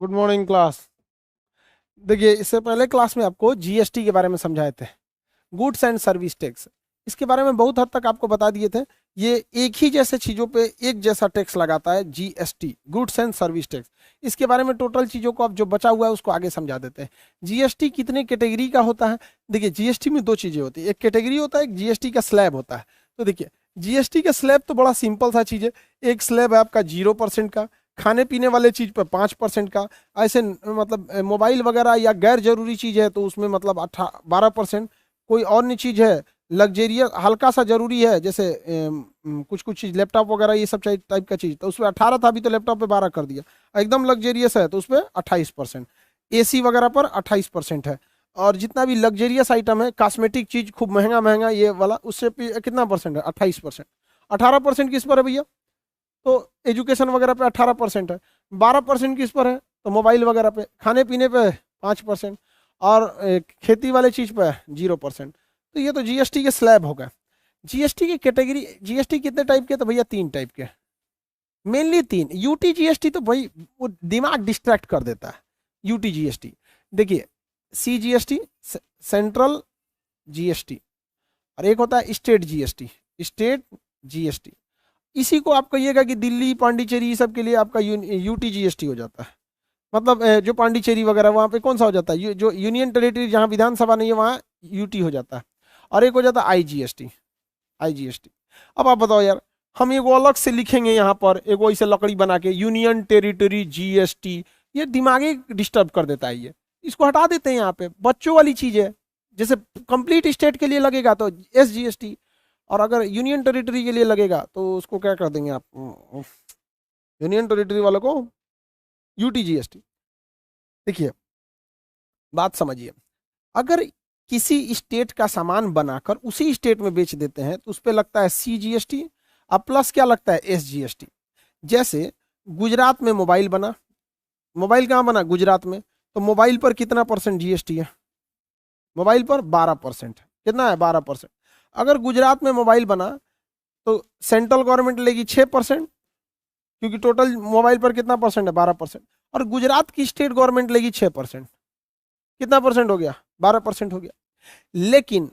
Good morning class. देखिए, इससे पहले क्लास में आपको जीएसटी के बारे में समझाए थे, गुड्स एंड सर्विस टैक्स। इसके बारे में बहुत हद तक आपको बता दिए थे। ये एक ही जैसे चीज़ों पे एक जैसा टैक्स लगाता है, GST, goods and service tax. इसके बारे में टोटल चीज़ों को अब जो बचा हुआ है उसको आगे समझा देते हैं। जीएसटी कितने कैटेगरी का होता है? देखिए, जीएसटी में दो चीज़ें होती है, एक कैटेगरी होता है, एक जीएसटी का स्लैब होता है। तो देखिए, जीएसटी का स्लैब तो बड़ा सिंपल सा चीज़ है। एक स्लैब है आपका 0% का, खाने पीने वाले चीज़ पर 5% का, ऐसे मतलब मोबाइल वगैरह या गैर जरूरी चीज़ है तो उसमें मतलब 12%। कोई और नहीं चीज़ है लग्जेरियस हल्का सा जरूरी है, जैसे कुछ कुछ चीज़ लैपटॉप वगैरह ये सब टाइप का चीज़, तो उसमें 18 था, अभी तो लैपटॉप पे 12 कर दिया। एकदम लग्जेरियस है तो उस पर 28%। एसी वगैरह पर 28% है। और जितना भी लग्जेरियस आइटम है, कॉस्मेटिक चीज़ खूब महंगा महंगा ये वाला, उससे कितना परसेंट है? 28%। 18% किस पर है भैया? तो एजुकेशन वगैरह पे 18% है। 12% किस पर है? तो मोबाइल वगैरह पे। खाने पीने पे 5%। और खेती वाले चीज़ पे 0%। तो ये तो जीएसटी के स्लैब हो गए। जीएसटी की कैटेगरी, जीएसटी कितने टाइप के? तो भैया 3 टाइप के, मेनली 3। यूटी जीएसटी तो भाई वो दिमाग डिस्ट्रैक्ट कर देता है। यूटी जीएसटी देखिए, सी जीएसटी, सेंट्रल जीएसटी, और एक होता है स्टेट जीएसटी, स्टेट जीएसटी। इसी को आप कहिएगा कि दिल्ली पांडिचेरी ये सब के लिए आपका यूटी जीएसटी हो जाता है। मतलब जो पांडिचेरी वगैरह वहाँ पे कौन सा हो जाता है? जो यूनियन टेरिटरी जहाँ विधानसभा नहीं है वहाँ यूटी हो जाता है। और एक हो जाता है आईजीएसटी, आईजीएसटी। अब आप बताओ यार, हम एगो अलग से लिखेंगे यहाँ पर एगो ऐसे लकड़ी बना के यूनियन टेरिटरी जीएसटी, ये दिमागी डिस्टर्ब कर देता है। ये इसको हटा देते हैं। यहाँ पे बच्चों वाली चीज़ है। जैसे कंप्लीट स्टेट के लिए लगेगा तो एसजीएसटी, और अगर यूनियन टेरिटरी के लिए लगेगा तो उसको क्या कर देंगे आप, यूनियन टेरिटरी वालों को यूटी जीएसटी। देखिए, बात समझिए, अगर किसी स्टेट का सामान बनाकर उसी स्टेट में बेच देते हैं तो उस पर लगता है सीजीएसटी, अब प्लस क्या लगता है? एसजीएसटी। जैसे गुजरात में मोबाइल बना, मोबाइल कहाँ बना? गुजरात में। तो मोबाइल पर कितना परसेंट जीएसटी है? मोबाइल पर 12% है। कितना है? 12%। अगर गुजरात में मोबाइल बना तो सेंट्रल गवर्नमेंट लेगी 6%, क्योंकि टोटल मोबाइल पर कितना परसेंट है? 12%। और गुजरात की स्टेट गवर्नमेंट लेगी 6%। कितना परसेंट हो गया? 12% हो गया। लेकिन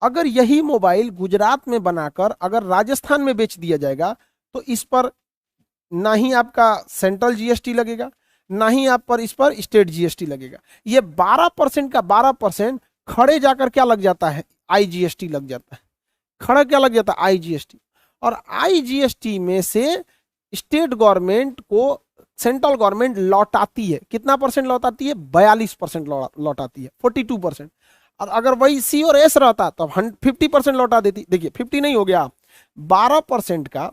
अगर यही मोबाइल गुजरात में बनाकर अगर राजस्थान में बेच दिया जाएगा तो इस पर ना ही आपका सेंट्रल जीएसटी लगेगा, ना ही आप पर इस पर स्टेट जीएसटी लगेगा। ये 12% का 12% खड़े जाकर क्या लग जाता है? आईजीएसटी लग जाता है। खड़ा क्या लग जाता है? आईजीएसटी। और आईजीएसटी में से स्टेट गवर्नमेंट को सेंट्रल गवर्नमेंट लौटाती है। कितना परसेंट लौटाती है? 42% लौटाती है, 42%। और अगर वही सी और एस रहता तो 50% लौटा देती। देखिए, 50 नहीं हो गया, 12% का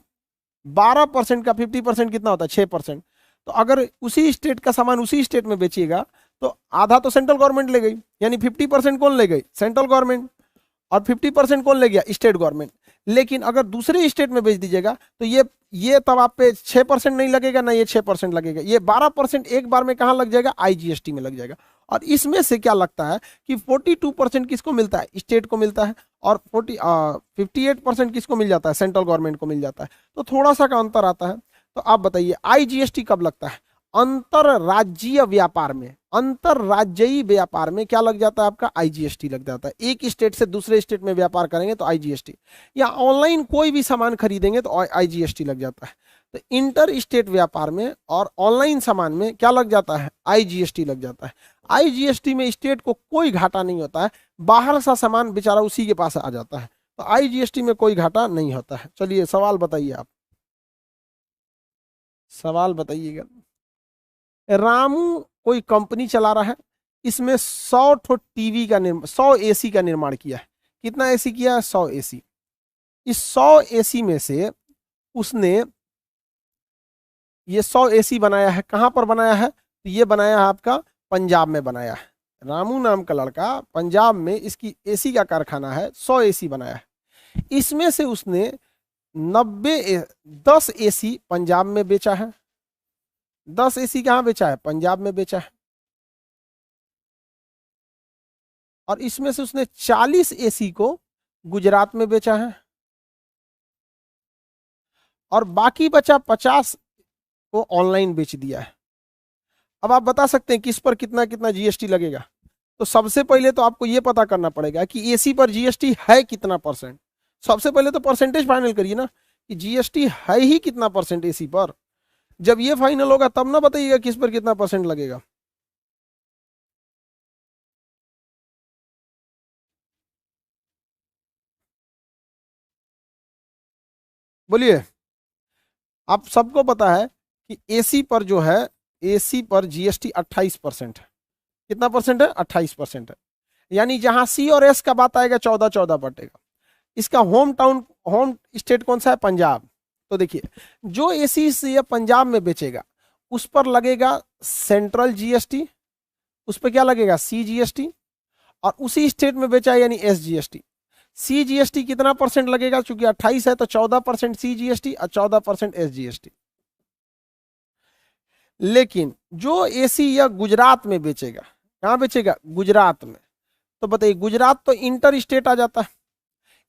50% कितना होता है? 6%। तो अगर उसी स्टेट का सामान उसी स्टेट में बेचिएगा तो आधा तो सेंट्रल गवर्नमेंट ले गई, यानी 50% कौन ले गई? Central government. और 50% कौन ले गया? State government. लेकिन अगर दूसरे स्टेट में बेच दीजिएगा तो ये तब आप पे 6% नहीं लगेगा, ना ये 6% लगेगा, ये 12% एक बार में कहाँ लग जाएगा? आईजीएसटी में लग जाएगा। और इसमें से क्या लगता है कि 42% किसको मिलता है? स्टेट को मिलता है। और 58% किसको मिल जाता है? सेंट्रल गवर्नमेंट को मिल जाता है। तो थोड़ा सा का अंतर आता है। तो आप बताइए, आईजीएसटी कब लगता है? अंतरराज्यीय व्यापार में, अंतरराज्यीय व्यापार में क्या लग जाता है आपका? आईजीएसटी लग जाता है। एक स्टेट से दूसरे स्टेट में व्यापार करेंगे तो आईजीएसटी, या ऑनलाइन कोई भी सामान खरीदेंगे तो आईजीएसटी लग जाता है। तो इंटर स्टेट व्यापार में और ऑनलाइन सामान में क्या लग जाता है? आईजीएसटी लग जाता है। आईजीएसटी में स्टेट को कोई घाटा नहीं होता है, बाहर सा सामान बेचारा उसी के पास आ जाता है। तो आईजीएसटी में कोई घाटा नहीं होता है। चलिए सवाल बताइए आप, सवाल बताइएगा। रामू कोई कंपनी चला रहा है, इसमें 100 ठो टीवी का 100 एसी का निर्माण किया है। कितना एसी किया है? 100 एसी। इस 100 एसी में से उसने ये 100 एसी बनाया है। कहाँ पर बनाया है? तो ये बनाया है आपका पंजाब में बनाया है। रामू नाम का लड़का पंजाब में इसकी एसी का कारखाना है, 100 एसी बनाया है। इसमें से उसने 10 एसी पंजाब में बेचा है। 10 एसी कहाँ बेचा है? पंजाब में बेचा है। और इसमें से उसने 40 एसी को गुजरात में बेचा है। और बाकी बचा 50 को ऑनलाइन बेच दिया है। अब आप बता सकते हैं किस पर कितना कितना जीएसटी लगेगा। तो सबसे पहले तो आपको ये पता करना पड़ेगा कि एसी पर जीएसटी है कितना परसेंट। सबसे पहले तो परसेंटेज फाइनल करिए ना कि जीएसटी है ही कितना परसेंट एसी पर। जब ये फाइनल होगा तब ना बताइएगा किस पर कितना परसेंट लगेगा। बोलिए। आप सबको पता है कि एसी पर जो है, एसी पर जीएसटी 28% है। कितना परसेंट है? 28% है। यानी जहां सी और एस का बात आएगा 14-14 बटेगा। इसका होम टाउन, होम स्टेट कौन सा है? पंजाब। तो देखिए, जो एसी से पंजाब में बेचेगा उस पर लगेगा सेंट्रल जीएसटी, उस पर क्या लगेगा? C GST. और उसी स्टेट में बेचा है यानी एस जीएसटी। सी जीएसटी कितना परसेंट लगेगा? चूंकि 28 है तो 14% सी जीएसटी और 14% एस जीएसटी। लेकिन जो एसी या गुजरात में बेचेगा, कहां बेचेगा? गुजरात में। तो बताइए, गुजरात तो इंटर स्टेट आ जाता है।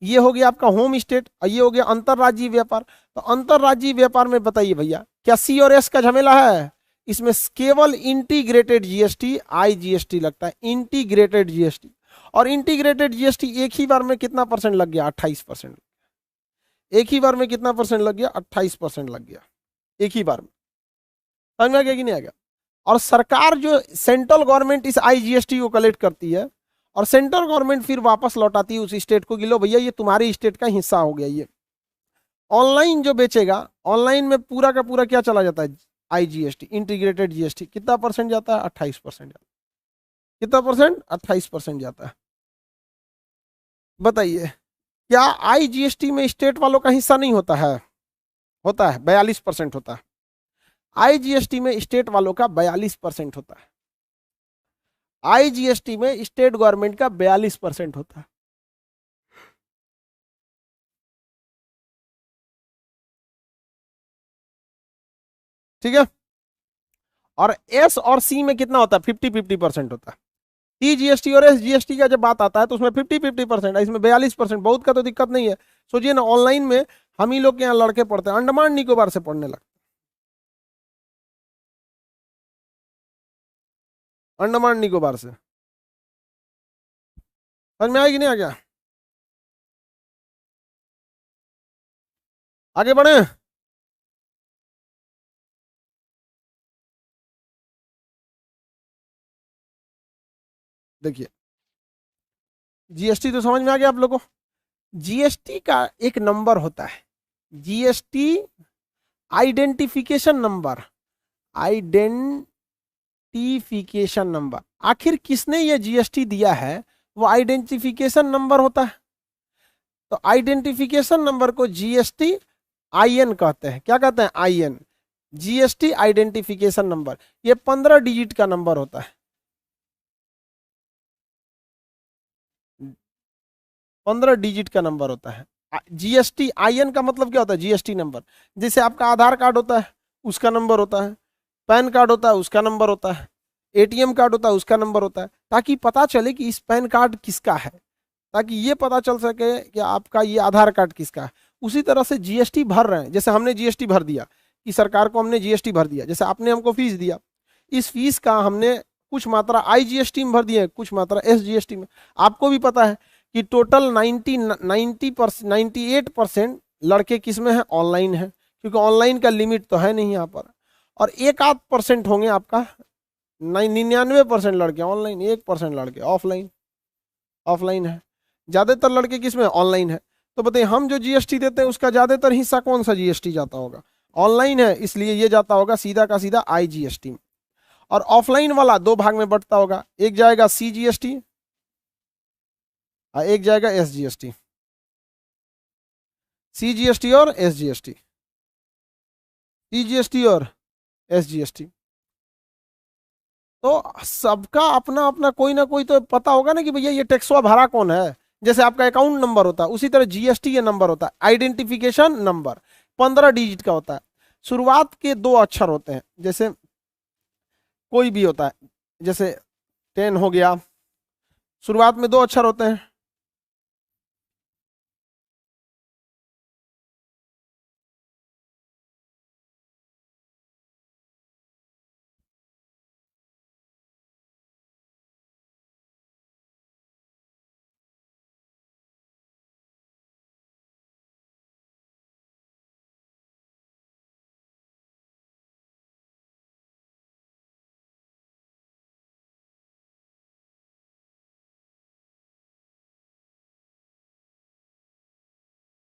ये हो गया आपका होम स्टेट और ये हो गया अंतरराज्यीय व्यापार। तो अंतरराज्यीय व्यापार में बताइए भैया, क्या सी और एस का झमेला है? इसमें केवल इंटीग्रेटेड जीएसटी, आईजीएसटी लगता है, इंटीग्रेटेड जीएसटी। और इंटीग्रेटेड जीएसटी एक ही बार में कितना परसेंट लग गया? 28%। एक ही बार में कितना परसेंट लग गया? 28% लग गया एक ही बार में। समझ में आ गया कि नहीं आ गया? और सरकार जो सेंट्रल गवर्नमेंट इस आईजीएसटी को कलेक्ट करती है और सेंट्रल गवर्नमेंट फिर वापस लौटाती है उस स्टेट को कि लो भैया ये तुम्हारी स्टेट का हिस्सा हो गया। ये ऑनलाइन जो बेचेगा, ऑनलाइन में पूरा का पूरा क्या चला जाता है? IGST, integrated GST. कितना परसेंट जाता है? 28% जाता है। कितना परसेंट? 28% जाता है। बताइए, क्या आईजीएसटी में स्टेट वालों का हिस्सा नहीं होता है? होता है, 42% होता है। आईजीएसटी में स्टेट वालों का 42% होता है। आईजीएसटी में स्टेट गवर्नमेंट का 42% होता है। ठीक है। और एस और सी में कितना होता है? 50-50% होता है। सी जीएसटी और एस जीएसटी का जब बात आता है तो उसमें 50-50% है, इसमें 42%। बहुत का तो दिक्कत नहीं है। सोचिए ना, ऑनलाइन में हम ही लोग के यहाँ लड़के पढ़ते हैं, अंडमान निकोबार से पढ़ने लगते हैं, अंडमान निकोबार से। समझ में आएगी नहीं आ गया? आगे बढ़े। देखिए, जीएसटी तो समझ में आ गया आप लोगों को। जीएसटी का एक नंबर होता है, GST identification number. Identification number, आखिर किसने ये जीएसटी दिया है? वो आइडेंटिफिकेशन नंबर होता है। तो आइडेंटिफिकेशन नंबर को जीएसटी आईएन कहते हैं। क्या कहते हैं? IN, GST identification number. ये 15 डिजिट का नंबर होता है। 15 डिजिट का नंबर होता है। जीएसटी आईएन का मतलब क्या होता है? GST number. जैसे आपका आधार कार्ड होता है, उसका नंबर होता है। पैन कार्ड होता है, उसका नंबर होता है। एटीएम कार्ड होता है, उसका नंबर होता है। ताकि पता चले कि इस पैन कार्ड किसका है, ताकि ये पता चल सके कि आपका ये आधार कार्ड किसका है। उसी तरह से जीएसटी भर रहे हैं, जैसे हमने जीएसटी भर दिया कि सरकार को हमने जीएसटी भर दिया, जैसे आपने हमको फीस दिया, इस फीस का हमने कुछ मात्रा आईजीएसटी में भर दिया है, कुछ मात्रा एसजीएसटी में। आपको भी पता है कि टोटल 98% लड़के किस में है? ऑनलाइन है, क्योंकि ऑनलाइन का लिमिट तो है नहीं यहाँ पर। और एक आध परसेंट होंगे आपका, 99% लड़के ऑनलाइन, 1% लड़के ऑफलाइन, ऑफलाइन है। ज्यादातर लड़के किस में? ऑनलाइन है। तो बताइए, हम जो जीएसटी देते हैं उसका ज्यादातर हिस्सा कौन सा जीएसटी जाता होगा? ऑनलाइन है, इसलिए ये जाता होगा सीधा का सीधा आईजीएसटी में। और ऑफलाइन वाला दो भाग में बंटता होगा, एक जाएगा सीजीएसटी और एक जाएगा एसजीएसटी। सीजीएसटी और एसजीएसटी, सीजीएसटी और एसजीएसटी। तो सबका अपना अपना कोई ना कोई तो पता होगा ना कि भैया ये टैक्सवा भरा कौन है। जैसे आपका अकाउंट नंबर होता है, उसी तरह जीएसटी ये नंबर होता है, आइडेंटिफिकेशन नंबर। 15 डिजिट का होता है। शुरुआत के दो अक्षर होते हैं, जैसे कोई भी होता है, जैसे 10 हो गया, शुरुआत में दो अक्षर होते हैं।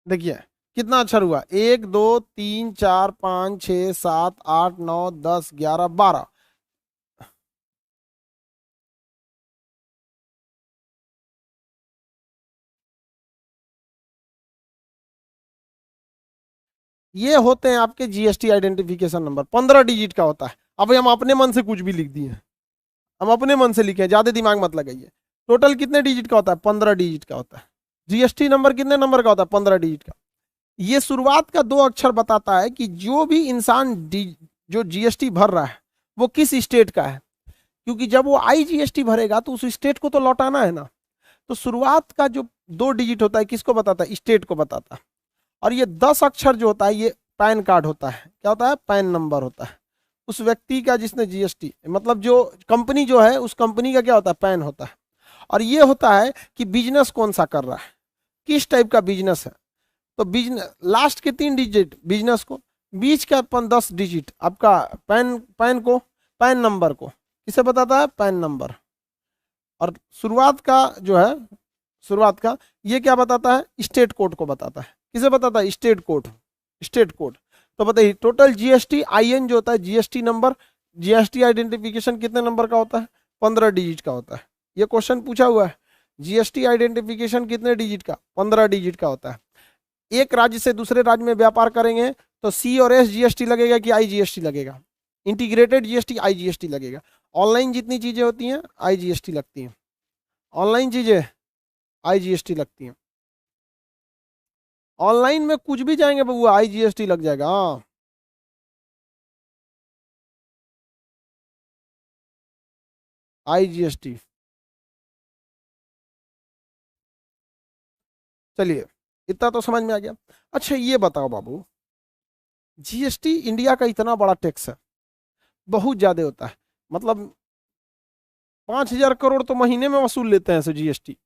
देखिए कितना अक्षर हुआ, 1 2 3 4 5 6 7 8 9 10 11 12। ये होते हैं आपके जीएसटी आइडेंटिफिकेशन नंबर, 15 डिजिट का होता है। अब हम अपने मन से कुछ भी लिख दिए, हम अपने मन से लिखे, ज्यादा दिमाग मत लगाइए। टोटल कितने डिजिट का होता है? 15 डिजिट का होता है। जीएसटी नंबर कितने नंबर का होता है? 15 डिजिट का। ये शुरुआत का 2 अक्षर बताता है कि जो भी इंसान जो जीएसटी भर रहा है वो किस स्टेट का है, क्योंकि जब वो आईजीएसटी भरेगा तो उस स्टेट को तो लौटाना है ना। तो शुरुआत का जो 2 डिजिट होता है किसको बताता है? स्टेट को बताता है। और ये 10 अक्षर जो होता है ये पैन कार्ड होता है। क्या होता है? पैन नंबर होता है उस व्यक्ति का जिसने जीएसटी, मतलब जो कंपनी जो है उस कंपनी का क्या होता है? पैन होता है। और ये होता है कि बिजनेस कौन सा कर रहा है, किस टाइप का बिजनेस है। तो बिजनेस लास्ट के 3 डिजिट बिजनेस को, बीच का 10 डिजिट आपका पैन पैन को, पैन नंबर को किसे बताता है? Pan number. और शुरुआत का जो है, शुरुआत का ये क्या बताता है? स्टेट कोड को बताता है। किसे बताता है? State code. State code. तो बताइए टोटल जीएसटी आईएन जो होता है, जीएसटी नंबर, जीएसटी आइडेंटिफिकेशन कितने नंबर का होता है? 15 डिजिट का होता है। ये क्वेश्चन पूछा हुआ है, जीएसटी आइडेंटिफिकेशन कितने डिजिट का? 15 डिजिट का होता है। एक राज्य से दूसरे राज्य में व्यापार करेंगे तो सी और एस जीएसटी लगेगा कि आईजीएसटी लगेगा? इंटीग्रेटेड जीएसटी आईजीएसटी लगेगा। ऑनलाइन जितनी चीजें होती हैं आईजीएसटी लगती हैं, ऑनलाइन चीजें आईजीएसटी लगती हैं। ऑनलाइन में कुछ भी जाएंगे बबुआ आईजीएसटी लग जाएगा। हाँ, आईजीएसटी। चलिए इतना तो समझ में आ गया। अच्छा ये बताओ बाबू, जीएसटी इंडिया का इतना बड़ा टैक्स है, बहुत ज्यादा होता है, मतलब 5,000 करोड़ तो महीने में वसूल लेते हैं जीएसटी।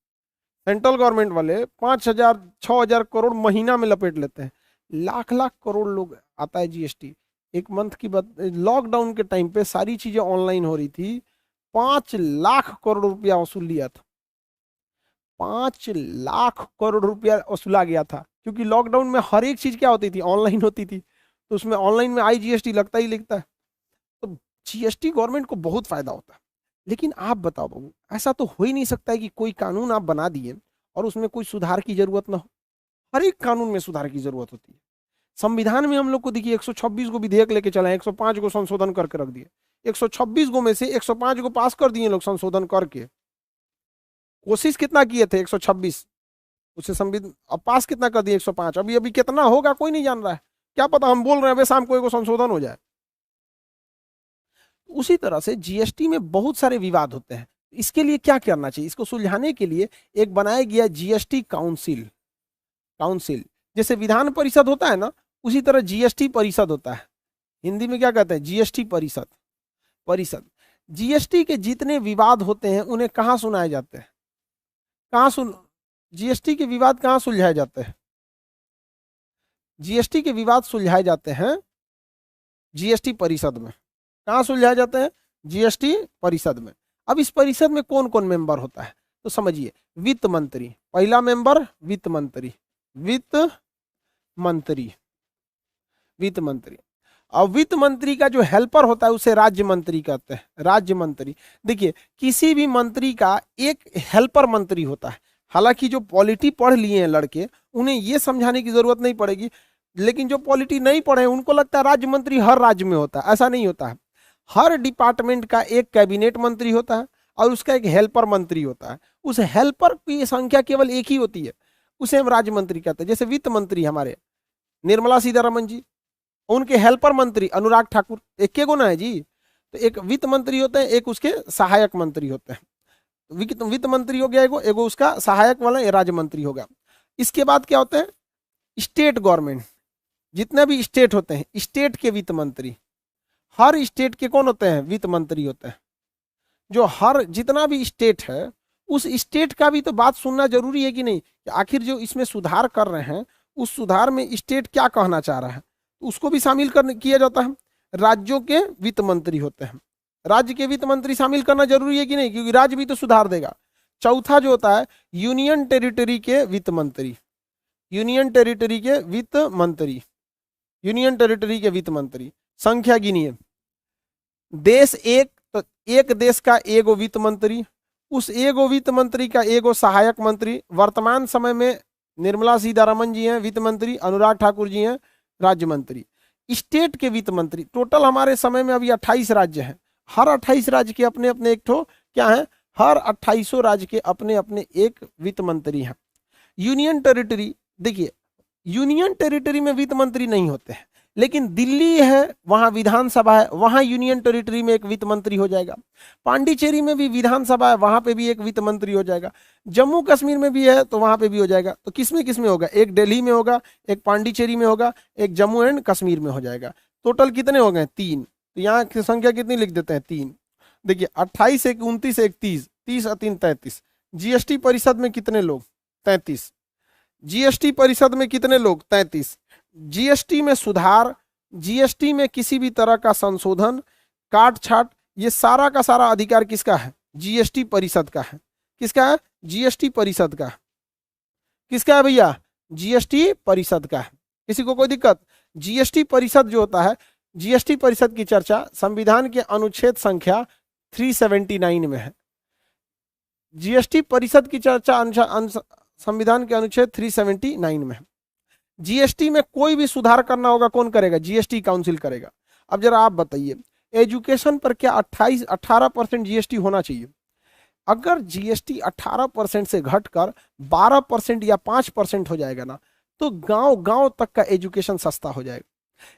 सेंट्रल गवर्नमेंट वाले 5,000 6,000 करोड़ महीना में लपेट लेते हैं। लाख लाख करोड़ लोग आता है जीएसटी। एक मंथ की बात, लॉकडाउन के टाइम पे सारी चीजें ऑनलाइन हो रही थी, 5 लाख करोड़ रुपया वसूल लिया था। 5 लाख करोड़ रुपया वसूला गया था, क्योंकि लॉकडाउन में हर एक चीज क्या होती थी? ऑनलाइन होती थी। तो उसमें ऑनलाइन में आईजीएसटी लगता ही लगता है। तो जीएसटी गवर्नमेंट को बहुत फायदा होता है। लेकिन आप बताओ बाबू, ऐसा तो हो ही नहीं सकता है कि कोई कानून आप बना दिए और उसमें कोई सुधार की जरूरत ना हो। हर एक कानून में सुधार की जरूरत होती है। संविधान में हम लोग को देखिए 126 को विधेयक लेके चले, 105 को संशोधन करके रख दिए। 126 को में से 105 को पास कर दिए लोग संशोधन करके। कोशिश कितना किए थे? 126। उसे संविधान अब पास कितना कर दिए? 105। अभी अभी कितना होगा कोई नहीं जान रहा है। क्या पता, हम बोल रहे हैं शाम को संशोधन हो जाए। उसी तरह से जीएसटी में बहुत सारे विवाद होते हैं। इसके लिए क्या करना चाहिए? इसको सुलझाने के लिए एक बनाया गया जीएसटी काउंसिल। काउंसिल जैसे विधान परिषद होता है ना, उसी तरह जीएसटी परिषद होता है। हिंदी में क्या कहते हैं? जीएसटी परिषद। परिषद। जीएसटी के जितने विवाद होते हैं उन्हें कहाँ सुनाए जाते हैं? कहाँ सुन जीएसटी के विवाद कहाँ सुलझाए जाते हैं? जीएसटी के विवाद सुलझाए जाते हैं जीएसटी परिषद में। कहाँ सुलझाए जाते हैं? जीएसटी परिषद में। अब इस परिषद में कौन कौन मेंबर होता है तो समझिए। वित्त मंत्री पहला मेंबर, वित्त मंत्री, वित्त मंत्री, वित्त मंत्री। और वित्त मंत्री का जो हेल्पर होता है उसे राज्य मंत्री कहते हैं। राज्य मंत्री। देखिए किसी भी मंत्री का एक हेल्पर मंत्री होता है। हालांकि जो पॉलिटी पढ़ लिए हैं लड़के, उन्हें यह समझाने की जरूरत नहीं पड़ेगी, लेकिन जो पॉलिटी नहीं पढ़े उनको लगता है राज्य मंत्री हर राज्य में होता है। ऐसा नहीं होता है। हर डिपार्टमेंट का एक कैबिनेट मंत्री होता है और उसका एक हेल्पर मंत्री होता है। उस हेल्पर की संख्या केवल एक ही होती है, उसे हम राज्य मंत्री कहते हैं। जैसे वित्त मंत्री हमारे निर्मला सीतारमन जी, उनके हेल्पर मंत्री अनुराग ठाकुर, एक के गुना है जी। तो एक वित्त मंत्री होते हैं, एक उसके सहायक मंत्री होते हैं। वित्त मंत्री हो गया एगो, एगो उसका सहायक वाला ये राज्य मंत्री होगा। इसके बाद क्या होते हैं? स्टेट गवर्नमेंट, जितने भी स्टेट होते हैं स्टेट के वित्त मंत्री। हर स्टेट के कौन होते हैं? वित्त मंत्री होते हैं। जो हर जितना भी स्टेट है उस स्टेट का भी तो बात सुनना जरूरी है कि नहीं, कि आखिर जो इसमें सुधार कर रहे हैं उस सुधार में स्टेट क्या कहना चाह रहा है, उसको भी शामिल कर किया जाता है। राज्यों के वित्त मंत्री होते हैं, राज्य के वित्त मंत्री शामिल करना जरूरी है कि नहीं, क्योंकि राज्य भी तो सुधार देगा। चौथा जो होता है यूनियन टेरिटरी के वित्त मंत्री। यूनियन टेरिटरी के वित्त मंत्री, यूनियन टेरिटरी के वित्त मंत्री संख्या गिनिए। देश एक, तो एक देश का एगो वित्त मंत्री, उस एगो वित्त मंत्री का एगो सहायक मंत्री। वर्तमान समय में निर्मला सीतारमन जी हैं वित्त मंत्री, अनुराग ठाकुर जी हैं राज्य मंत्री। स्टेट के वित्त मंत्री टोटल हमारे समय में अभी 28 राज्य हैं। हर 28 राज्य के अपने अपने एक ठो क्या है, हर 28 राज्य के अपने अपने एक वित्त मंत्री हैं। यूनियन टेरिटरी, देखिए यूनियन टेरिटरी में वित्त मंत्री नहीं होते हैं, लेकिन दिल्ली है वहां विधानसभा है, वहां यूनियन टेरिटरी में एक वित्त मंत्री हो जाएगा। पांडिचेरी में भी विधानसभा है, वहां पे भी एक वित्त मंत्री हो जाएगा। जम्मू कश्मीर में भी है तो वहां पे भी हो जाएगा। तो किस में होगा, एक दिल्ली में होगा, एक पांडिचेरी में होगा, एक जम्मू एंड कश्मीर में हो जाएगा। टोटल कितने हो गए, 3। तो यहाँ की संख्या कितनी लिख देते हैं, 3। देखिए 28 एक 29 एक 30, 30 और 3 33। जीएसटी परिषद में कितने लोग, 33। जीएसटी परिषद में कितने लोग, 33। जीएसटी में सुधार, जीएसटी में किसी भी तरह का संशोधन, काट छाट, ये सारा का सारा अधिकार किसका है, जीएसटी परिषद का है। किसका है, जीएसटी परिषद का। किसका है भैया, जीएसटी परिषद का है। किसी को कोई दिक्कत, जीएसटी परिषद जो होता है, जीएसटी परिषद की चर्चा संविधान के अनुच्छेद संख्या 379 में है। जीएसटी परिषद की चर्चा संविधान के अनुच्छेद 379 में है। जीएसटी में कोई भी सुधार करना होगा कौन करेगा, जीएसटी काउंसिल करेगा। अब जरा आप बताइए, एजुकेशन पर क्या 18% जीएसटी होना चाहिए? अगर जीएसटी 18% से घटकर 12% या 5% हो जाएगा ना, तो गांव गांव तक का एजुकेशन सस्ता हो जाएगा।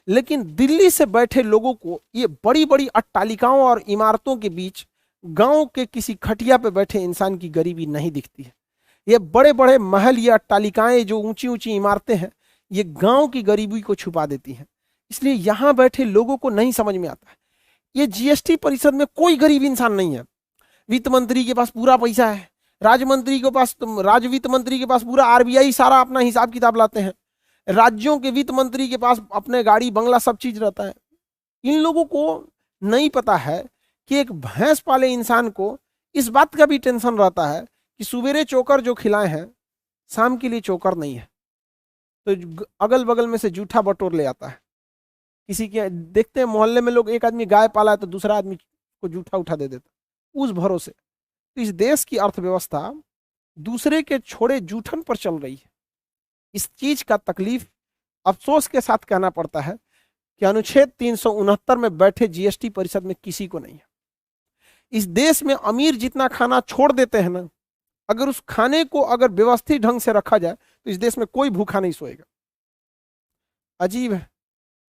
लेकिन दिल्ली से बैठे लोगों को ये बड़ी बड़ी अट्टालिकाओं और इमारतों के बीच गांव के किसी खटिया पे बैठे इंसान की गरीबी नहीं दिखती है। ये बड़े बड़े महल, ये अट्टालिकाएं, जो ऊंची ऊंची इमारतें हैं, ये गांव की गरीबी को छुपा देती हैं। इसलिए यहां बैठे लोगों को नहीं समझ में आता है। ये जीएसटी परिषद में कोई गरीब इंसान नहीं है। वित्त मंत्री के पास पूरा पैसा है, राज्य मंत्री के पास, राज्य वित्त मंत्री के पास पूरा, आरबीआई सारा अपना हिसाब किताब लाते हैं, राज्यों के वित्त मंत्री के पास अपने गाड़ी बंगला सब चीज रहता है। इन लोगों को नहीं पता है कि एक भैंस पाले इंसान को इस बात का भी टेंशन रहता है कि सवेरे चोकर जो खिलाए हैं शाम के लिए चोकर नहीं है, तो अगल बगल में से जूठा बटोर ले आता है। किसी के देखते हैं मोहल्ले में लोग, एक आदमी गाय पाला है तो दूसरा आदमी को जूठा उठा दे देता उस भरोसे। तो इस देश की अर्थव्यवस्था दूसरे के छोड़े जूठन पर चल रही है। इस चीज का तकलीफ अफसोस के साथ कहना पड़ता है कि अनुच्छेद 369 में बैठे जीएसटी परिषद में किसी को नहीं है। इस देश में अमीर जितना खाना छोड़ देते हैं ना, अगर उस खाने को अगर व्यवस्थित ढंग से रखा जाए तो इस देश में कोई भूखा नहीं सोएगा। अजीब है,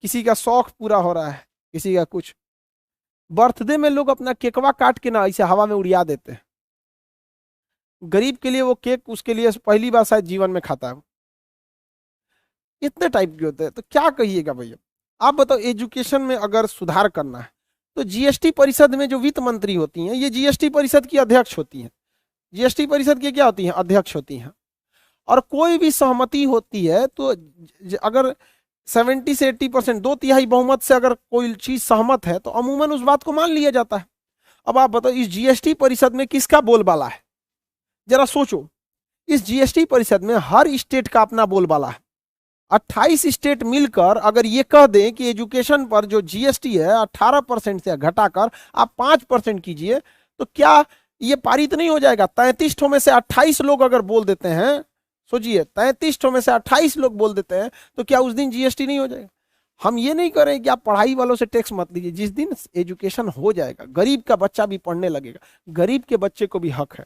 किसी का शौक पूरा हो रहा है, किसी का कुछ। बर्थडे में लोग अपना केकवा काट के ना ऐसे हवा में उड़िया देते हैं। गरीब के लिए वो केक उसके लिए पहली बार शायद जीवन में खाता है। इतने टाइप के होते हैं। तो क्या कहिएगा भैया, आप बताओ, एजुकेशन में अगर सुधार करना है तो जीएसटी परिषद में जो वित्त मंत्री होती हैं, ये जीएसटी परिषद की अध्यक्ष होती हैं। जीएसटी परिषद की क्या होती हैं, अध्यक्ष होती हैं। और कोई भी सहमति होती है तो अगर 70 से 80%, 2/3 बहुमत से अगर कोई चीज सहमत है तो अमूमन उस बात को मान लिया जाता है। अब आप बताओ, इस जीएसटी परिषद में किसका बोलबाला है? जरा सोचो, इस जीएसटी परिषद में हर स्टेट का अपना बोलबाला है। 28 स्टेट मिलकर अगर ये कह दें कि एजुकेशन पर जो जीएसटी है 18% से घटाकर आप 5% कीजिए, तो क्या ये पारित नहीं हो जाएगा? 33 ठो में से 28 लोग अगर बोल देते हैं, सोचिए 33 ठो में से 28 लोग बोल देते हैं, तो क्या उस दिन जीएसटी नहीं हो जाएगा? हम ये नहीं करें कि आप पढ़ाई वालों से टैक्स मत लीजिए। जिस दिन एजुकेशन हो जाएगा, गरीब का बच्चा भी पढ़ने लगेगा, गरीब के बच्चे को भी हक है।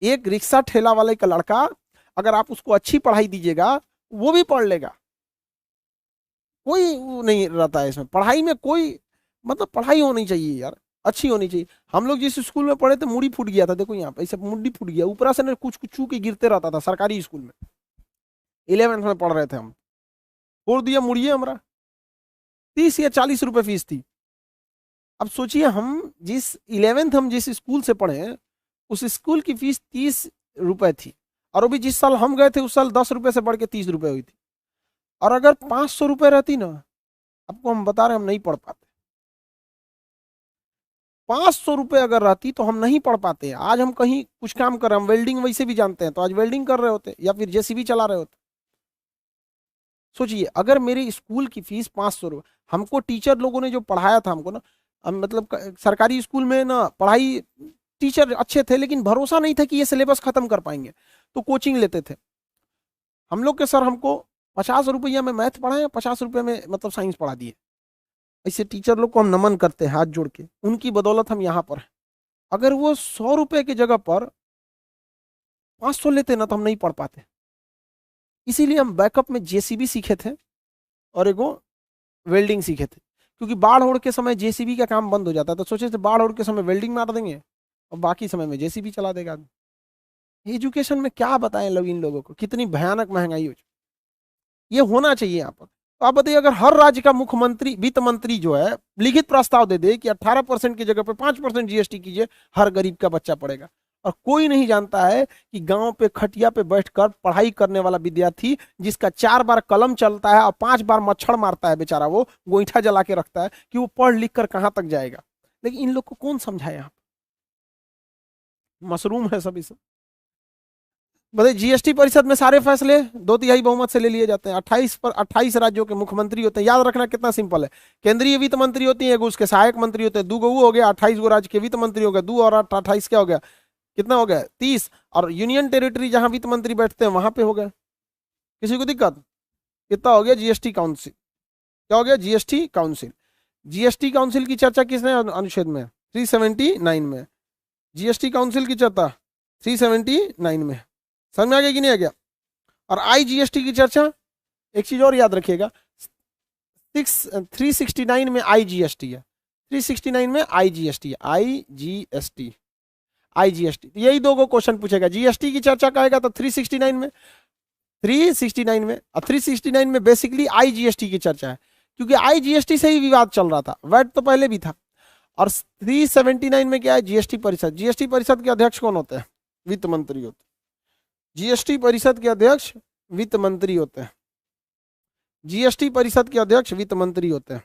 एक रिक्शा ठेला वाले का लड़का, अगर आप उसको अच्छी पढ़ाई दीजिएगा, वो भी पढ़ लेगा। कोई नहीं रहता है इसमें, पढ़ाई में कोई मतलब, पढ़ाई होनी चाहिए यार, अच्छी होनी चाहिए। हम लोग जिस स्कूल में पढ़े थे, मुड़ी फूट गया था, देखो यहाँ पे ऐसे मुड़ी फूट गया, ऊपर से कुछ कुछ छू के गिरते रहता था। सरकारी स्कूल में 11th में पढ़ रहे थे हम, फोड़ दिया मुड़िए हमारा। 30 या 40 रुपए फीस थी। अब सोचिए, हम जिस 11th हम जिस स्कूल से पढ़े, उस स्कूल की फीस 30 रुपए थी। और अभी जिस साल हम गए थे उस साल 10 रुपए से बढ़ के 30 रुपए हुई थी। और अगर 500 रुपए रहती ना, आपको हम बता रहे हम नहीं पढ़ पाते। 500 रुपये अगर रहती तो हम नहीं पढ़ पाते। आज हम कहीं कुछ काम कर रहे हैं, हम वेल्डिंग वैसे भी जानते हैं तो आज वेल्डिंग कर रहे होते या फिर जेसीबी चला रहे होते। सोचिए अगर मेरी स्कूल की फीस 500 रुपये, हमको टीचर लोगों ने जो पढ़ाया था हमको ना, मतलब सरकारी स्कूल में ना पढ़ाई टीचर अच्छे थे लेकिन भरोसा नहीं था कि ये सिलेबस खत्म कर पाएंगे, तो कोचिंग लेते थे हम लोग के सर। हमको 50 रुपया में मैथ पढ़ाए, 50 रुपये में मतलब साइंस पढ़ा दिए। ऐसे टीचर लोग को हम नमन करते हैं हाथ जोड़ के, उनकी बदौलत हम यहाँ पर हैं। अगर वो 100 रुपये की जगह पर 500 लेते ना तो हम नहीं पढ़ पाते। इसीलिए हम बैकअप में जेसीबी सीखे थे और एगो वेल्डिंग सीखे थे, क्योंकि बाढ़ ओढ़ के समय जेसीबी का काम बंद हो जाता है, तो सोचे थे बाढ़ ओढ़ के समय वेल्डिंग मार देंगे और बाकी समय में जेसीबी चला देगा आदमी। एजुकेशन में क्या बताएं लोग, इन लोगों को कितनी भयानक महंगाई हो, ये होना चाहिए यहाँ पर। तो आप बताइए अगर हर राज्य का मुख्यमंत्री वित्त मंत्री जो है लिखित प्रस्ताव दे दे कि 18% की जगह पे 5% जीएसटी कीजिए, हर गरीब का बच्चा पढ़ेगा। और कोई नहीं जानता है कि गांव पे खटिया पे बैठकर पढ़ाई करने वाला विद्यार्थी जिसका 4 बार कलम चलता है और 5 बार मच्छर मारता है, बेचारा वो गोईठा जला के रखता है, कि वो पढ़ लिख कर कहां तक जाएगा। लेकिन इन लोग को कौन समझाए, यहाँ मशरूम है सभी सब। बताइए जीएसटी परिषद में सारे फैसले 2/3 बहुमत से ले लिए जाते हैं। 28 राज्यों के मुख्यमंत्री होते हैं। याद रखना कितना सिंपल है। केंद्रीय वित्त मंत्री होती है, उसके सहायक मंत्री होते हैं, 2 गो हो गया, 28 गो राज्य के वित्त मंत्री हो गया, 2 और 28 क्या हो गया, कितना हो गया 30। और यूनियन टेरिटरी जहां वित्त मंत्री बैठते हैं वहां पे हो गया। किसी को दिक्कत? कितना हो गया जीएसटी काउंसिल, क्या हो गया जीएसटी काउंसिल। जीएसटी काउंसिल की चर्चा किसने अनुच्छेद में 379 में, जीएसटी काउंसिल की चर्चा 379 में। समझ में आ गया कि नहीं आ गया? और आईजीएसटी की चर्चा, एक चीज और याद रखिएगा, 369 में आईजीएसटी है, 369 में आईजीएसटी है, आईजीएसटी आईजीएसटी। यही 2 गो क्वेश्चन पूछेगा। जीएसटी की चर्चा कहेगा तो 369 में, 369 में, और 369 में बेसिकली आईजीएसटी की चर्चा है, क्योंकि आईजीएसटी से ही विवाद चल रहा था, वैट तो पहले भी था। और 379 में क्या है, जीएसटी परिषद। जीएसटी परिषद के अध्यक्ष कौन होते हैं? वित्त मंत्री होते हैं। जीएसटी परिषद के अध्यक्ष वित्त मंत्री होते हैं। जीएसटी परिषद के अध्यक्ष वित्त मंत्री होते हैं,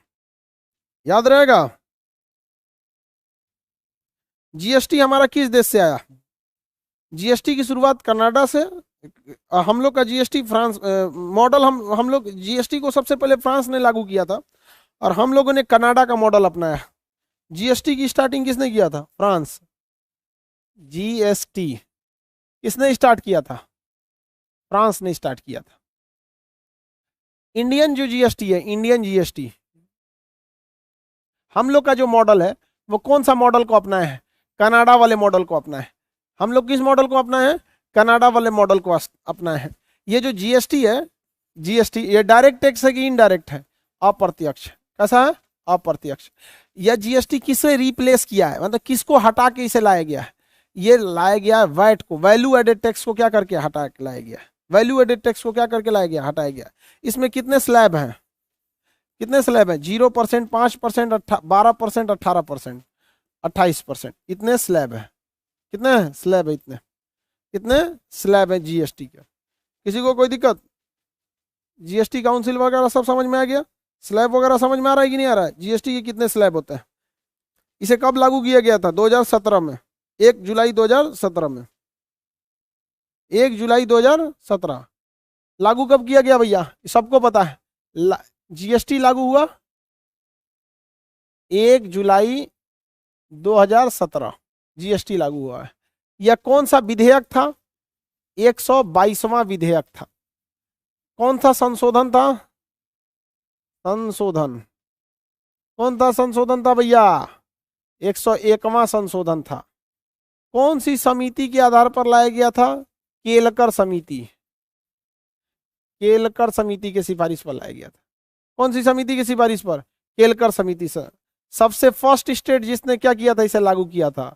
याद रहेगा। जीएसटी हमारा किस देश से आया? जीएसटी की शुरुआत कनाडा से। हम लोग का जीएसटी फ्रांस मॉडल, हम लोग जीएसटी को सबसे पहले फ्रांस ने लागू किया था और हम लोगों ने कनाडा का मॉडल अपनाया। जीएसटी की स्टार्टिंग किसने किया था? फ्रांस। जीएसटी किसने स्टार्ट किया था? फ्रांस ने स्टार्ट किया था। इंडियन जो जीएसटी है, इंडियन जीएसटी, हम लोग का जो मॉडल है वो कौन सा मॉडल को अपनाए है? कनाडा वाले मॉडल को अपनाए। हम लोग किस मॉडल को अपनाए हैं? कनाडा वाले मॉडल को अपनाए हैं। ये जो जीएसटी है, जीएसटी ये डायरेक्ट टैक्स है कि इनडायरेक्ट है? अप्रत्यक्ष। कैसा है? अप्रत्यक्ष। यह जीएसटी किसे रिप्लेस किया है, मतलब किसको हटा के इसे लाया गया है? ये लाया गया है वैट को, वैल्यू एडेड टैक्स को क्या करके हटा के लाया गया है? वैल्यू एडेड टैक्स को क्या करके लाया गया? हटाया गया। इसमें कितने स्लैब हैं? कितने स्लैब हैं? 0%, 5%, 12%, 18%, 28%, इतने स्लैब है। कितने स्लैब है? कितने स्लैब है जीएसटी के? किसी को कोई दिक्कत? जीएसटी काउंसिल वगैरह सब समझ में आ गया? स्लैब वगैरह समझ में आ रहा है कि नहीं आ रहा है? जीएसटी के कितने स्लैब होते हैं? इसे कब लागू किया गया था? 2017 में, 1 जुलाई 2017 में, 1 जुलाई 2017 लागू कब किया गया भैया? सबको पता है। जीएसटी लागू हुआ 1 जुलाई 2017, जीएसटी लागू हुआ है। यह कौन सा विधेयक था? 122वां विधेयक था। कौन सा संशोधन था? संशोधन कौन था? संशोधन था भैया 101वां संशोधन था। कौन सी समिति के आधार पर लाया गया था? केलकर समिति। केलकर समिति के सिफारिश पर लाया गया था। कौन सी समिति की सिफारिश पर? केलकर समिति से। सबसे फर्स्ट स्टेट जिसने क्या किया था, इसे लागू किया था?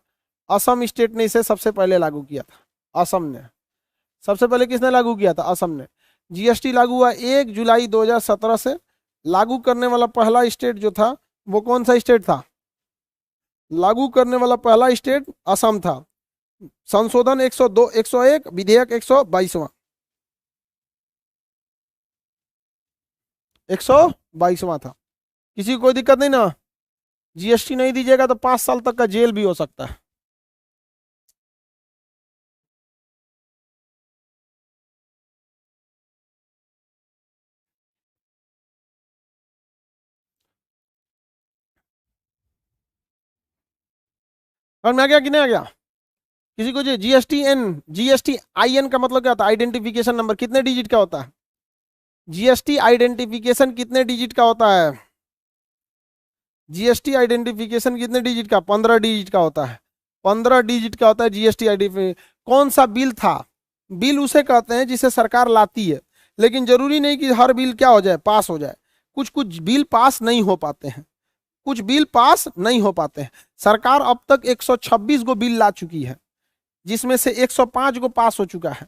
असम स्टेट ने इसे सबसे पहले लागू किया था। असम ने सबसे पहले, किसने लागू किया था? असम ने। जीएसटी लागू हुआ 1 जुलाई 2017 से। लागू करने वाला पहला स्टेट जो था वो कौन सा स्टेट था? लागू करने वाला पहला स्टेट असम था। संशोधन 102, 101, विधेयक 122वां, 122वां था। किसी को कोई दिक्कत नहीं ना? जीएसटी नहीं दीजिएगा तो 5 साल तक का जेल भी हो सकता है। और मैं आ गया कि नहीं आ गया? किसी को जीएसटी आई एन का मतलब क्या होता है? आइडेंटिफिकेशन नंबर कितने डिजिट का होता है? जीएसटी आइडेंटिफिकेशन कितने डिजिट का होता है? जीएसटी आइडेंटिफिकेशन कितने डिजिट का? 15 डिजिट का होता है। 15 डिजिट का होता है जीएसटी आइडेंटिफिकेशन। कौन सा बिल था? बिल उसे कहते हैं जिसे सरकार लाती है, लेकिन जरूरी नहीं कि हर बिल क्या हो जाए, पास हो जाए। कुछ कुछ बिल पास नहीं हो पाते हैं, कुछ बिल पास नहीं हो पाते हैं। सरकार अब तक 126 गो बिल ला चुकी है, जिसमें से 105 गो पास हो चुका है।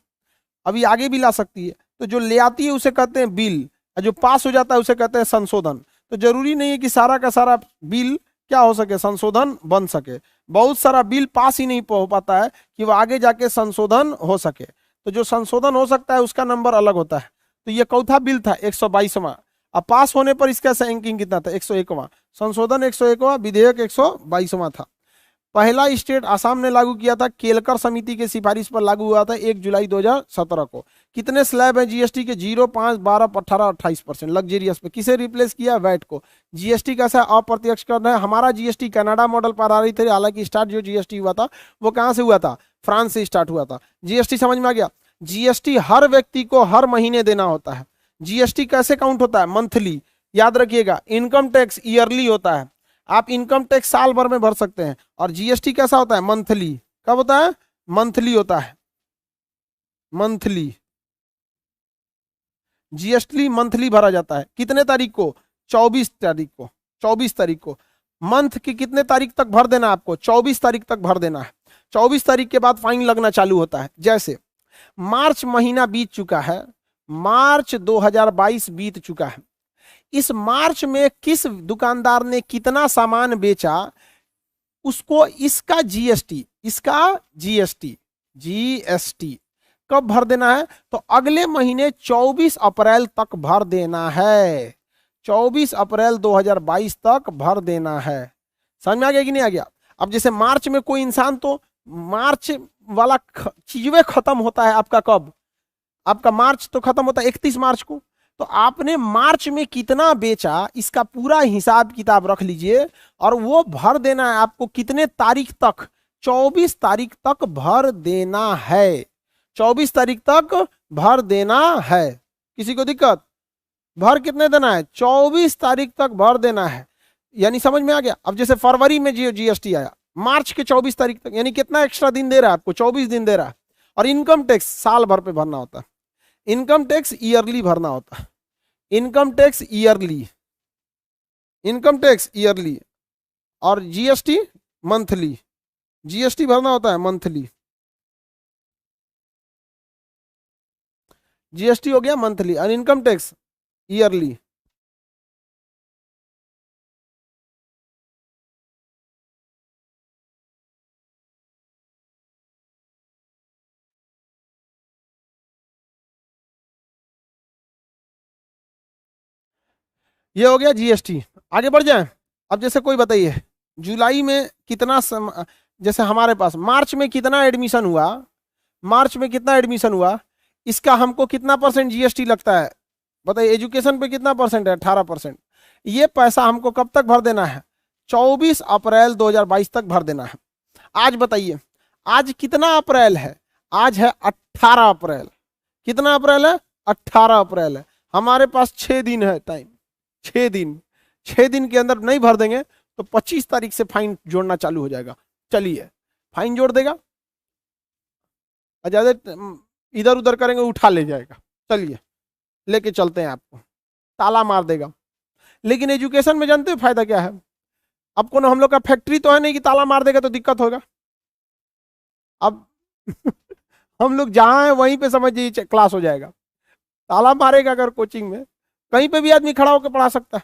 अभी आगे भी ला सकती है। तो जो ले आती है उसे कहते हैं बिल, और जो पास हो जाता है उसे कहते हैं संशोधन। तो जरूरी नहीं है कि सारा का सारा बिल क्या हो सके, संशोधन बन सके। बहुत सारा बिल पास ही नहीं हो पाता है कि वह आगे जाके संशोधन हो सके। तो जो संशोधन हो सकता है उसका नंबर अलग होता है। तो ये चौथा बिल था 122वां। अब पास होने पर इसका रैंकिंग कितना था? 101वां। संशोधन 101वां, विधेयक 122वां था। पहला स्टेट आसाम ने लागू किया था, केलकर समिति की सिफारिश पर लागू हुआ था 1 जुलाई 2017 को। कितने स्लैब है जीएसटी के? 0, 5, 12, 18, 28%। लग्जरियस पे किसे रिप्लेस किया? वैट को। जीएसटी कैसा है? अप्रत्यक्ष कर है। हमारा जीएसटी कनाडा मॉडल पर आधारित है, हालांकि स्टार्ट जो जीएसटी हुआ था वो कहाँ से हुआ था? फ्रांस से स्टार्ट हुआ था। जीएसटी समझ में आ गया? जीएसटी हर व्यक्ति को हर महीने देना होता है। जीएसटी कैसे काउंट होता है? मंथली। याद रखिएगा, इनकम टैक्स ईयरली होता है, आप इनकम टैक्स साल भर में भर सकते हैं। और जीएसटी कैसा होता है? मंथली। कब होता है? मंथली होता है, मंथली। जीएसटी मंथली भरा जाता है। कितने तारीख को? 24 तारीख को। 24 तारीख को। मंथ की कितने तारीख तक भर देना है आपको? 24 तारीख तक भर देना है। 24 तारीख के बाद फाइन लगना चालू होता है। जैसे मार्च महीना बीत चुका है, मार्च 2022 बीत चुका है। इस मार्च में किस दुकानदार ने कितना सामान बेचा, उसको इसका जीएसटी, जीएसटी कब भर देना है? तो अगले महीने 24 अप्रैल तक भर देना है। 24 अप्रैल 2022 तक भर देना है। समझ में आ गया कि नहीं आ गया? अब जैसे मार्च में कोई इंसान, तो मार्च वाला चीजें खत्म होता है आपका कब? आपका मार्च तो खत्म होता है 31 मार्च को। तो आपने मार्च में कितना बेचा, इसका पूरा हिसाब किताब रख लीजिए और वो भर देना है आपको। कितने तारीख तक? 24 तारीख तक भर देना है। 24 तारीख तक भर देना है। किसी को दिक्कत? भर कितने देना है? 24 तारीख तक भर देना है। यानी समझ में आ गया? अब जैसे फरवरी में जीएसटी आया, मार्च के 24 तारीख तक, यानी कितना एक्स्ट्रा दिन दे रहा है आपको? 24 दिन दे रहा है। और इनकम टैक्स साल भर पे भरना होता है। इनकम टैक्स ईयरली भरना होता है। Income tax yearly, income tax yearly. और जीएसटी मंथली। जीएसटी भरना होता है मंथली। जीएसटी हो गया मंथली और इनकम टैक्स ईयरली। ये हो गया जीएसटी। आगे बढ़ जाए। अब जैसे कोई बताइए, जुलाई में कितना जैसे हमारे पास मार्च में कितना एडमिशन हुआ, मार्च में कितना एडमिशन हुआ, इसका हमको कितना परसेंट जीएसटी लगता है? बताइए। एजुकेशन पे कितना परसेंट है? 18%। ये पैसा हमको कब तक भर देना है? 24 अप्रैल 2022 तक भर देना है। आज बताइए, आज कितना अप्रैल है? आज है 18 अप्रैल। कितना अप्रैल है? 18 अप्रैल है। हमारे पास 6 दिन है टाइम। 6 दिन। 6 दिन के अंदर नहीं भर देंगे तो 25 तारीख से फाइन जोड़ना चालू हो जाएगा। चलिए, फाइन जोड़ देगा, ज्यादा इधर उधर करेंगे उठा ले जाएगा। चलिए लेके चलते हैं आपको, ताला मार देगा। लेकिन एजुकेशन में जानते हो फायदा क्या है? आपको ना, हम लोग का फैक्ट्री तो है नहीं कि ताला मार देगा तो दिक्कत होगा। अब हम लोग जहां है वहीं पे समझिए क्लास हो जाएगा। ताला मारेगा अगर कोचिंग में, कहीं पे भी आदमी खड़ा होकर पढ़ा सकता है।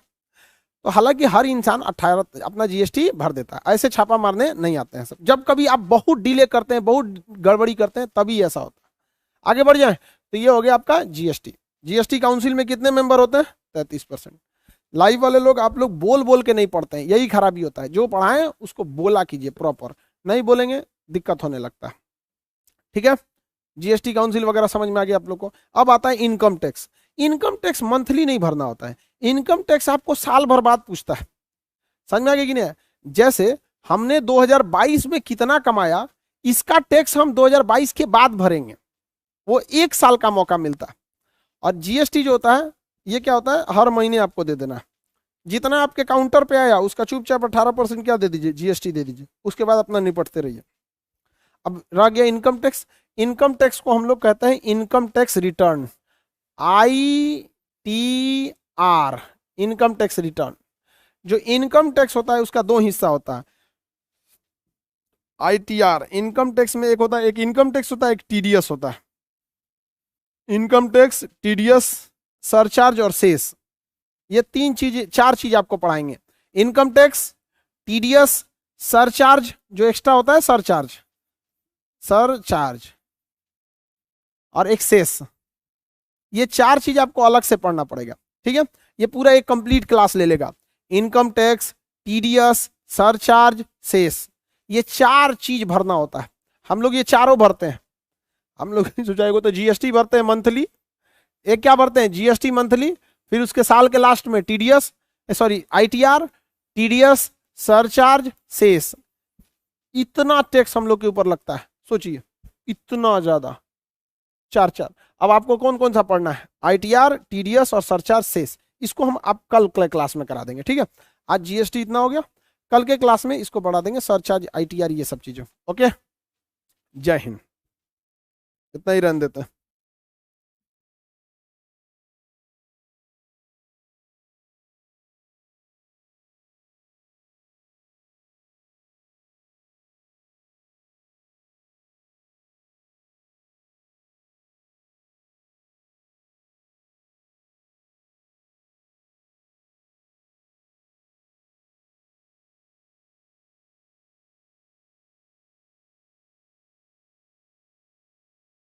तो हालांकि हर इंसान 18 अपना जीएसटी भर देता है, ऐसे छापा मारने नहीं आते हैं सब। जब कभी आप बहुत डिले करते हैं, बहुत गड़बड़ी करते हैं, तभी ऐसा होता है। आगे बढ़ जाए। तो ये हो गया आपका जीएसटी। जीएसटी काउंसिल में कितने मेंबर होते हैं? 33%। लाइव वाले लोग, आप लोग बोल बोल के नहीं पढ़ते हैं, यही खराबी होता है। जो पढ़ाएं उसको बोला कीजिए प्रॉपर, नहीं बोलेंगे दिक्कत होने लगता है। ठीक है, जीएसटी काउंसिल वगैरह समझ में आ गया आप लोग को। अब आता है income tax. Income tax monthly नहीं भरना होता है, इनकम टैक्स आपको साल भर बाद पूछता है। समझ में आ गया कि नहीं? जैसे हमने 2022 में कितना कमाया, इसका टैक्स हम 2022 के बाद भरेंगे, वो 1 साल का मौका मिलता है। और जीएसटी जो होता है ये क्या होता है, हर महीने आपको दे देना। जितना आपके काउंटर पे आया उसका चुपचाप 18% क्या दे दीजिए, जीएसटी दे दीजिए, उसके बाद अपना निपटते रहिए। अब रह गया इनकम टैक्स। इनकम टैक्स को हम लोग कहते हैं income tax return, ITR, income tax return. जो इनकम टैक्स होता है उसका 2 हिस्सा होता है। ITR इनकम टैक्स में एक होता है, एक इनकम टैक्स होता है, एक टीडीएस होता है। इनकम टैक्स, टीडीएस, सरचार्ज और सेस, ये 4 चीज आपको पढ़ाएंगे। इनकम टैक्स, टीडीएस, सरचार्ज, जो एक्स्ट्रा होता है सरचार्ज और एक सेस, ये 4 चीज आपको अलग से पढ़ना पड़ेगा। ठीक है, ये पूरा एक कंप्लीट क्लास ले लेगा। Income tax, TDS, surcharge, cess, ये 4 चीज भरना होता है। हम लोग ये चारों भरते हैं। हम लोग सोचा तो जीएसटी भरते हैं मंथली, एक क्या भरते हैं, जीएसटी मंथली, फिर उसके साल के लास्ट में TDS, sorry ITR, TDS, surcharge, cess. इतना टैक्स हम लोग के ऊपर लगता है, सोचिए इतना ज्यादा, 4। अब आपको कौन कौन सा पढ़ना है, ITR, टीडीएस और सरचार्ज, सेस, इसको हम आप कल क्लास में करा देंगे। ठीक है, आज जीएसटी इतना हो गया, कल के क्लास में इसको पढ़ा देंगे, सरचार्ज, ITR, ये सब चीजें। ओके, जय हिंद। इतना ही रहने देते हैं।